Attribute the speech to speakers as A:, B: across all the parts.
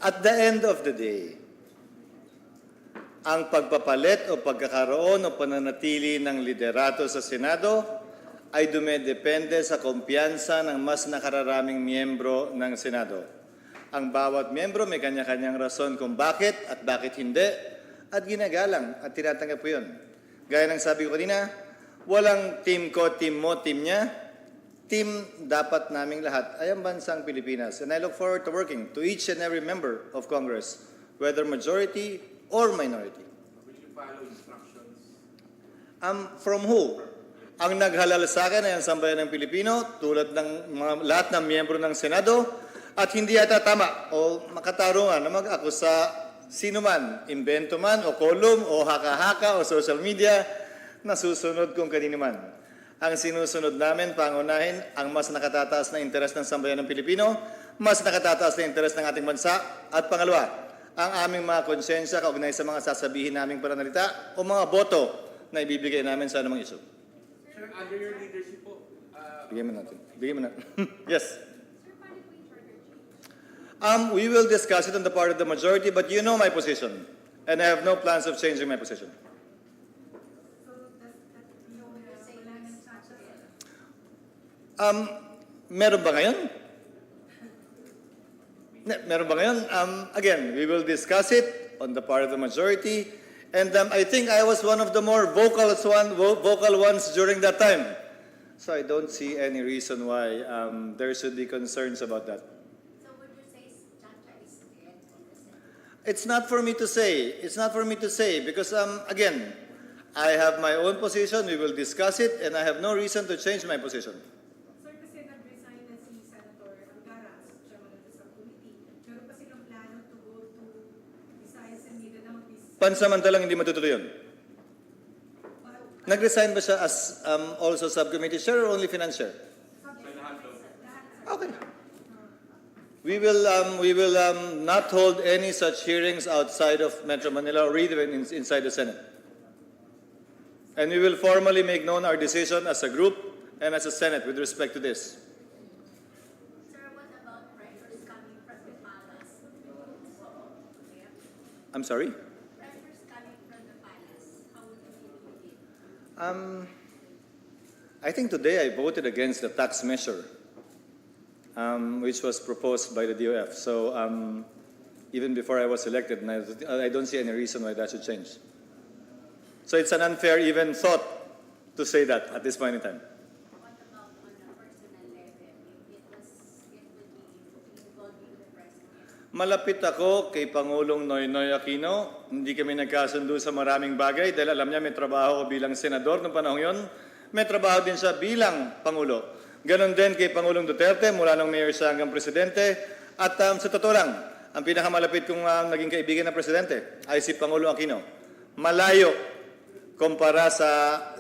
A: At the end of the day, ang pagpapalit o pagkakaroon o pananatili ng liderato sa Senado ay dumedepende sa kumpiyansa ng mas nakararaming miyembro ng Senado. Ang bawat miyembro may kanya-kanyang rason kung bakit at bakit hindi, at ginagalang at tinatanggap ko yun. Gaya ng sabi ko kanina, walang team ko, team mo, team niya. Team dapat naming lahat ay ang bansang Pilipinas. And I look forward to working to each and every member of Congress, whether majority or minority.
B: Will you follow instructions?
A: From who? Ang naghalal sa akin ay ang sambayan ng Pilipino, tulad ng lahat ng miyembro ng Senado, at hindi yata tama o makatarungan na mag-akusa sino man, invento man, o column, o haka-haka, o social media, na susunod kung kanino man. Ang sinusunod namin, pangunahin, ang mas nakatataas na interes ng sambayan ng Pilipino, mas nakatataas na interes ng ating bansa, at pangalawa, ang aming mga konsensya kaugnay sa mga sasabihin naming pananalita o mga boto na ibibigay namin sa anumang isyu.
B: Sir, under your leadership po,
A: Bigyan mo natin. Bigyan mo natin. Yes. We will discuss it on the part of the majority, but you know my position. And I have no plans of changing my position. Meron ba ngayon? Meron ba ngayon? Again, we will discuss it on the part of the majority. And I think I was one of the more vocal ones during that time. So I don't see any reason why there should be concerns about that.
C: So would you say Chacha is dead in the Senate?
A: It's not for me to say. It's not for me to say because, again, I have my own position. We will discuss it, and I have no reason to change my position.
D: Sir, kasi nag-resign na si Senator Angaras, chairman of the subcommittee. Meron pa silang plano to go to Visayas and Mindanao.
A: Pansamantalang hindi matutuloy yun. Nag-resign ba siya as also subcommittee chair or only finance chair? Okay. We will not hold any such hearings outside of Metro Manila or even inside the Senate. And we will formally make known our decision as a group and as a Senate with respect to this.
C: Sir, what about pressures coming from the palace?
A: I'm sorry?
C: Pressures coming from the palace. How would you deal with it?
A: I think today I voted against the tax measure, which was proposed by the DOF. So even before I was elected, and I don't see any reason why that should change. So it's an unfair even thought to say that at this point in time.
C: What about on a personal level? If it would be involving the president?
A: Malapit ako kay Pangulong Noynoy Aquino. Hindi kami nagkasundo sa maraming bagay dahil alam niya may trabaho ko bilang senador noong panahon yon. May trabaho din siya bilang Pangulo. Ganon din kay Pangulong Duterte mula nung mayor siya hanggang presidente. At sa totoo lang, ang pinakamalapit kong naging kaibigan na presidente ay si Pangulo Aquino. Malayo kumpara sa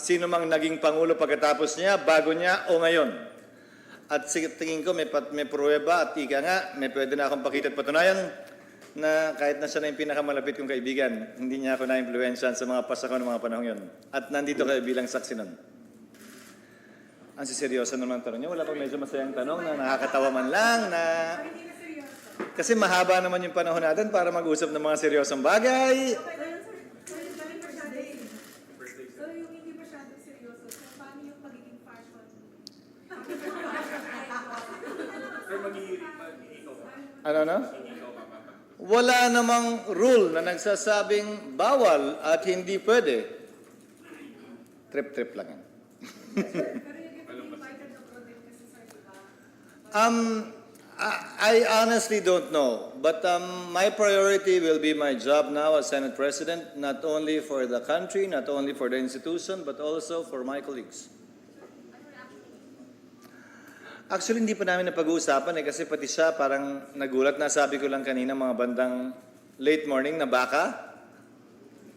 A: sino mang naging Pangulo pagkatapos niya, bago niya o ngayon. At tingin ko may pruweba at ika nga, may pwede na akong pakita at patunayan na kahit na siya na yung pinakamalapit kong kaibigan, hindi niya ako na-influensyan sa mga pasakon ng mga panahon yun. At nandito kayo bilang saksi nun. Ang siseryoso naman ang tanong niya. Wala pang medyo masayang tanong na nakakatawa man lang na...
D: Hindi na seryoso.
A: Kasi mahaba naman yung panahon natin para mag-usap ng mga seryosong bagay.
D: Okay, sir, hindi masyado. So yung hindi masyadong seryoso, so paano yung pagiging fashion?
B: sir, mag-iikaw ba?
A: Ano? Wala namang rule na nagsasabing bawal at hindi pwede. Trip-trip lang yan.
D: Pero you get to be invited abroad din kasi sir, di ba?
A: I honestly don't know, but my priority will be my job now as Senate President, not only for the country, not only for the institution, but also for my colleagues. Actually, hindi pa namin napag-uusapan kasi pati siya parang nagulat na sabi ko lang kanina mga bandang late morning na baka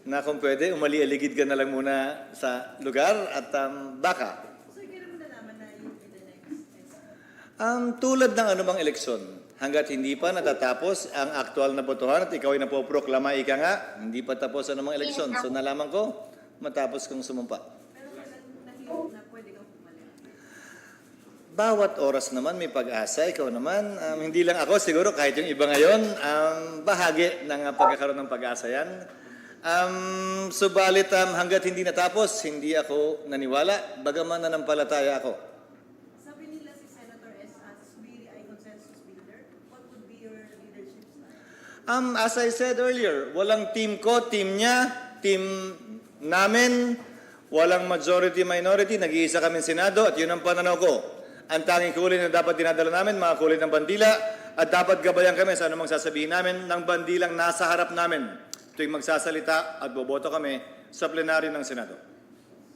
A: na kung pwede, umali-aligid ka na lang muna sa lugar at baka.
D: So hindi naman nalaman na you'll be the next.
A: Tulad ng anumang eleksyon, hanggat hindi pa natatapos ang aktual na botohan at ikaw ay napoproklama, ika nga, hindi pa tapos ang anumang eleksyon. So nalaman ko, matapos kong sumumpa.
D: Pero kailan nahihirap na pwede kang pumalit?
A: Bawat oras naman may pag-asa. Ikaw naman, hindi lang ako, siguro kahit yung iba ngayon, bahagi ng pagkakaroon ng pag-asa yan. Subalit hanggat hindi natapos, hindi ako naniwala, bagaman nanampalataya ako.
E: Sabi nila si Senator Subiri ay consensus builder. What would be your leadership style?
A: As I said earlier, walang team ko, team niya, team namin, walang majority-minority, nag-iisa kami Senado at yun ang pananaw ko. Ang tanging kulay na dapat dinadala namin, mga kulay ng bandila, at dapat gabayan kami sa anumang sasabihin namin ng bandilang nasa harap namin tuwing magsasalita at boboto kami sa plenaryo ng Senado.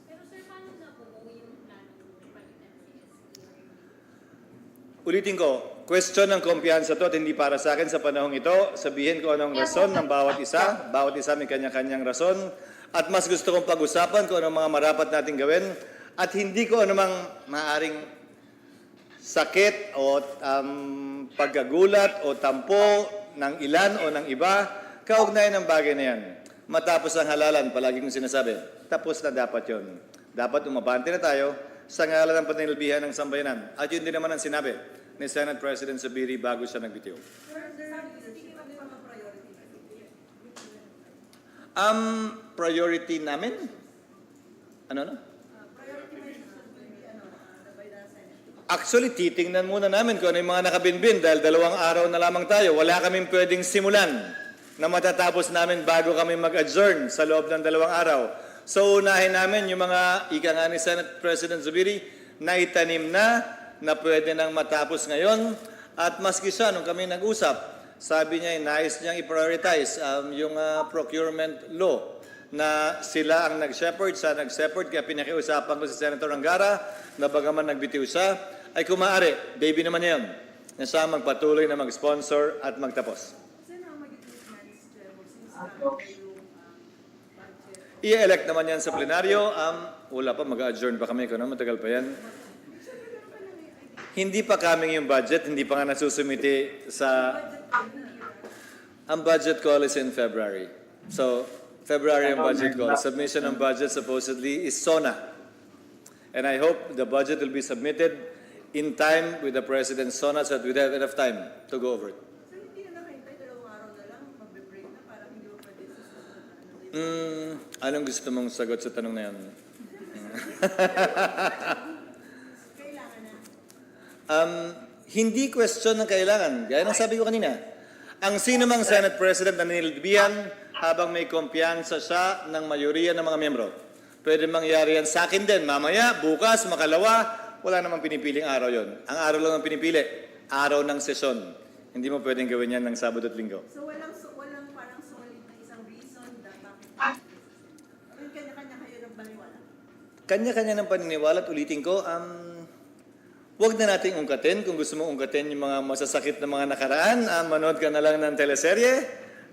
C: Pero sir, paano na po yung plano palitan si SB?
A: Ulitin ko, question ng kumpiyansa to at hindi para sa akin sa panahong ito. Sabihin ko anong rason ng bawat isa. Bawat isa may kanya-kanyang rason. At mas gusto kong pag-usapan kung anong mga marapat natin gawin. At hindi ko anumang maaaring sakit o pagkagulat o tampo ng ilan o ng iba, kaugnay ng bagay na yan. Matapos ang halalan, palagi kong sinasabi, tapos na dapat yon. Dapat umabante na tayo sa ngalan ng pananilbihan ng sambayanan. At yun din naman ang sinabi ni Senate President Subiri bago siya nagbitiw.
E: Speaking of mga priority,
A: Priority namin? Ano na?
E: priority should be by the Senate.
A: Actually, titingnan muna namin kung ano yung mga nakabinbin dahil 2 araw na lamang tayo. Wala kaming pwedeng simulan na matatapos namin bago kami mag-adjourn sa loob ng 2 araw. So, unahin namin yung mga ika nga ni Senate President Zubiri na itanim na pwede nang matapos ngayon. At maski siya, nung kami nag-usap, sabi niya, nais niyang i-prioritize yung procurement law na sila ang nag-shepherd, siya nag-shepherd, kaya pinakiusapan ko si Senator Angara na bagaman nagbitiw siya, ay kung maaari, baby naman yan, na siya magpatuloy na mag-sponsor at magtapos.
E: Saan ang magiging finance chair mo since yung budget?
A: I-elect naman yan sa plenaryo. Wala pa, mag-adjourn pa kami. Kung matagal pa yan. Hindi pa coming yung budget. Hindi pa nga nasusumiti sa... Ang budget call is in February. So, February ang budget call. Submission ng budget supposedly is SONA. And I hope the budget will be submitted in time with the President's SONA so that we'd have enough time to go over it.
E: So hindi na nakahintay, 2 araw na lang, magbe-break na para hindi mo pwede sa susunod na
A: Anong gusto mong sagot sa tanong na yan?
E: Kailangan na.
A: Hindi question ng kailangan. Gaya ng sabi ko kanina. Ang sino mang Senate President na nilbihan habang may kumpiyansa siya ng mayoriya ng mga miyembro. Pwede mangyari yan sa akin din. Mamaya, bukas, makalawa, wala namang pinipiling araw yon. Ang araw lang ang pinipili, araw ng sesyon. Hindi mo pwedeng gawin yan ng Sabado at Linggo.
E: So walang parang solid na isang reason na bakit kanya-kanya kayo ng baliwala.
A: Kanya-kanya ng paniniwala at ulitin ko, huwag na nating ungkatin. Kung gusto mong ungkatin yung mga masasakit na mga nakaraan, manood ka na lang ng teleserye.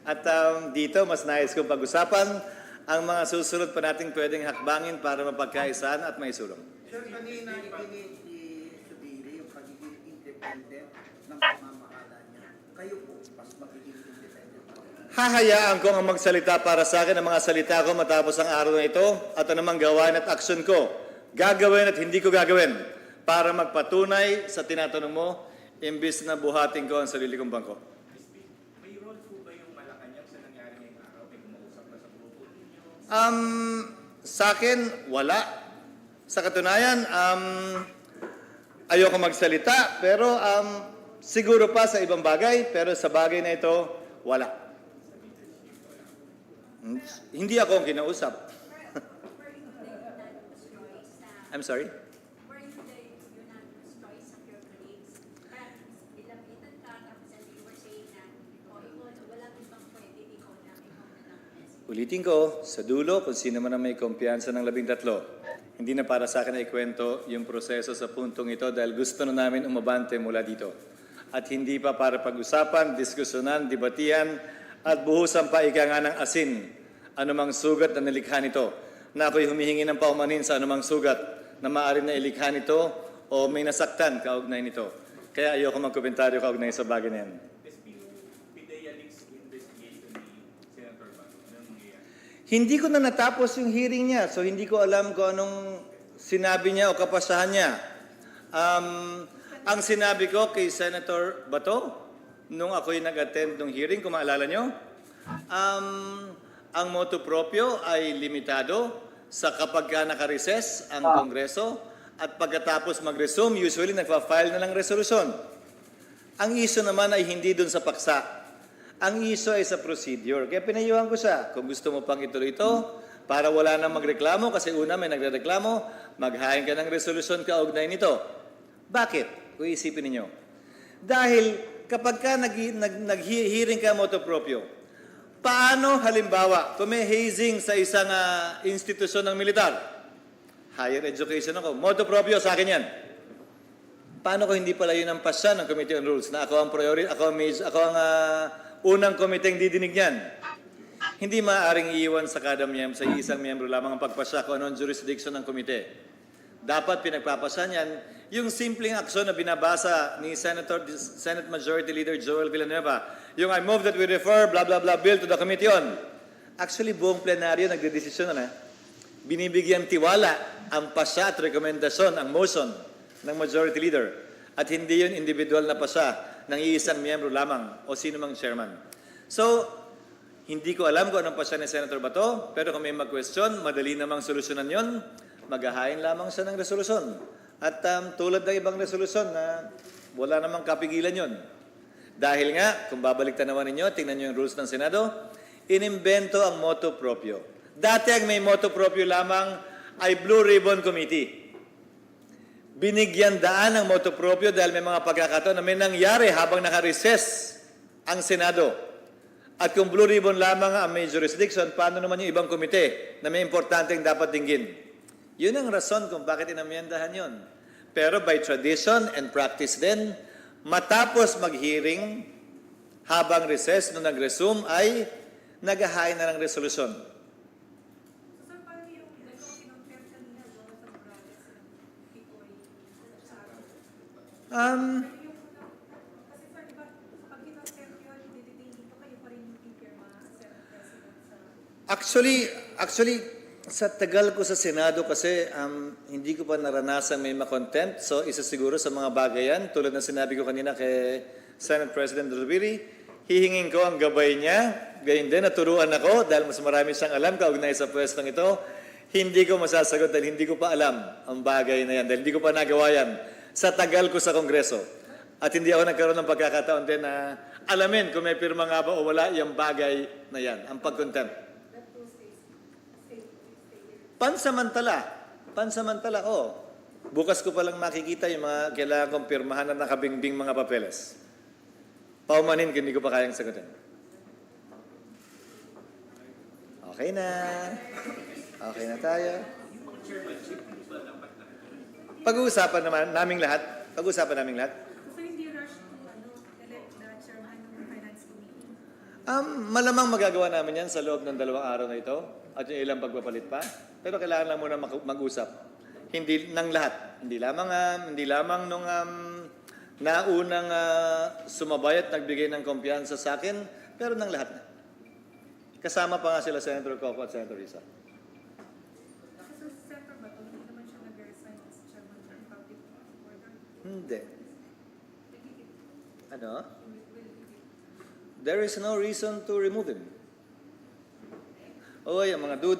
A: At dito, mas nais kong pag-usapan ang mga susunod pa nating pwedeng hakbangin para mapagkaisaan at maisulong.
F: Sir, kanina ipinig ni Subiri yung pagiging independent ng pamamahala niya. Kayo po, mas magiging independent po.
A: Hahayaan ko ang magsalita para sa akin ang mga salita ko matapos ang araw na ito at anumang gawain at aksyon ko. Gagawin at hindi ko gagawin para magpatunay sa tinatanong mo imbis na buhatin ko ang sarili kong bangko.
B: May role po ba yung Malacanang sa nangyari ngayong araw? May kumausap ba sa grupo ninyo?
A: Sa akin, wala. Sa katunayan, ayoko magsalita, pero siguro pa sa ibang bagay, pero sa bagay na ito, wala. Hindi ako ang kinausap.
C: Were you the unanimous choice na
A: I'm sorry?
C: were you the unanimous choice of your colleagues? Parang nilapitan ka, tapos and you were saying na, ikaw, walang ibang pwede, ikaw na lang.
A: Ulitin ko, sa dulo, kung sino man ang may kumpiyansa ng 13. Hindi na para sa akin na ikwento yung proseso sa puntong ito dahil gusto na namin umabante mula dito. At hindi pa para pag-usapan, diskusyonan, debatian, at buhusan pa ika nga ng asin anumang sugat na nilikha nito. Na ako'y humihingi ng paumanhin sa anumang sugat na maaari na ilikha nito o may nasaktan kaugnay nito. Kaya ayoko magkomentaryo kaugnay sa bagay na yan.
B: SB, yung PIDEA leaks investigation ni Senator Bato, anong mangyayari?
A: Hindi ko na natapos yung hearing niya, so hindi ko alam kung anong sinabi niya o kapasahan niya. Ang sinabi ko kay Senator Bato, nung ako'y nag-attend ng hearing, kung maalala nyo, ang motu proprio ay limitado sa kapag ka naka-recess ang Kongreso at pagkatapos mag-resume, usually nagpa-file na ng resolusyon. Ang issue naman ay hindi dun sa paksa. Ang issue ay sa procedure. Kaya pinayuhan ko siya, kung gusto mo pang ituloy ito, para wala nang magreklamo, kasi una may nagrereklamo, maghain ka ng resolusyon kaugnay nito. Bakit? Kung isipin ninyo. Dahil kapag ka nag-hearing ka motu proprio, paano halimbawa, kung may hazing sa isang institusyon ng militar, higher education ako, motu proprio sa akin yan. Paano ko hindi pala yun ang pasya ng Committee on Rules na ako ang unang komiteng didinig niyan? Hindi maaaring iiwan sa kada sa isang miyembro lamang ang pagpasya kung ano ang jurisdiction ng komite. Dapat pinagpapasya niyan yung simpleng aksyon na binabasa ni Senate Majority Leader Joel Villanueva. Yung I move that we refer blah blah blah bill to the committee on. Actually, buong plenaryo nagdedesisyon na. Binibigyan tiwala ang pasya at rekomendasyon, ang motion ng Majority Leader. At hindi yun individual na pasya ng iisang miyembro lamang o sino mang chairman. So, hindi ko alam kung anong pasya ni Senator Bato, pero kung may mag-question, madali namang solusyonan yon, maghahain lamang siya ng resolusyon. At tulad ng ibang resolusyon na wala namang kapigilan yon. Dahil nga, kung babalik tanawan ninyo, tingnan nyo yung rules ng Senado, inimbento ang motu proprio. Dati ang may motu proprio lamang ay Blue Ribbon Committee. Binigyan daan ang motu proprio dahil may mga pagkakataon na may nangyari habang naka-recess ang Senado. At kung Blue Ribbon lamang ang may jurisdiction, paano naman yung ibang komite na may importanteng dapat dinggin? Yun ang rason kung bakit inamyendahan yun. Pero by tradition and practice din, matapos mag-hearing, habang recess, nung nag-resume, ay naghahain na ng resolusyon.
D: So, sir, paano yung kinonfirm kanina doon sa Morales and Picoy sa atin? Kasi sir, diba, pag kinonfirm yun, dititain dito, kayo pa rin yung pirma Senate President sa...
A: Actually, sa tagal ko sa Senado kasi hindi ko pa naranasan may makontempt. So, isa siguro sa mga bagay yan, tulad ng sinabi ko kanina kay Senate President Zubiri, hihingin ko ang gabay niya. Gayon din, naturuan ako dahil mas marami siyang alam kaugnay sa pwestong ito. Hindi ko masasagot dahil hindi ko pa alam ang bagay na yan. Dahil hindi ko pa nagawa yan sa tagal ko sa Kongreso. At hindi ako nagkaroon ng pagkakataon din na alamin kung may pirma nga ba o wala yung bagay na yan, ang pag-contempt. Pansamantala, bukas ko palang makikita yung mga kailangan kong pirmahan na nakabingbing mga papeles. Paumanin, hindi ko pa kayang sagutin. Okay na. Okay na tayo. Pag-uusapan naman naming lahat.
D: So, hindi rush to elect the chairman ng Finance Committee?
A: Malamang magagawa namin yan sa loob ng 2 araw na ito at yung ilang pagpapalit pa. Pero kailangan lang muna mag-usap. Hindi ng lahat. Hindi lamang nung naunang sumabay at nagbigay ng kumpiyansa sa akin, pero ng lahat na. Kasama pa nga sila Senator Coco at Senator Risa.
D: Kasi sa Senator Bato, hindi naman siya nag-resign as chairman ng public order.
A: Hindi. Ano? There is no reason to remove him. Oy, ang mga duda.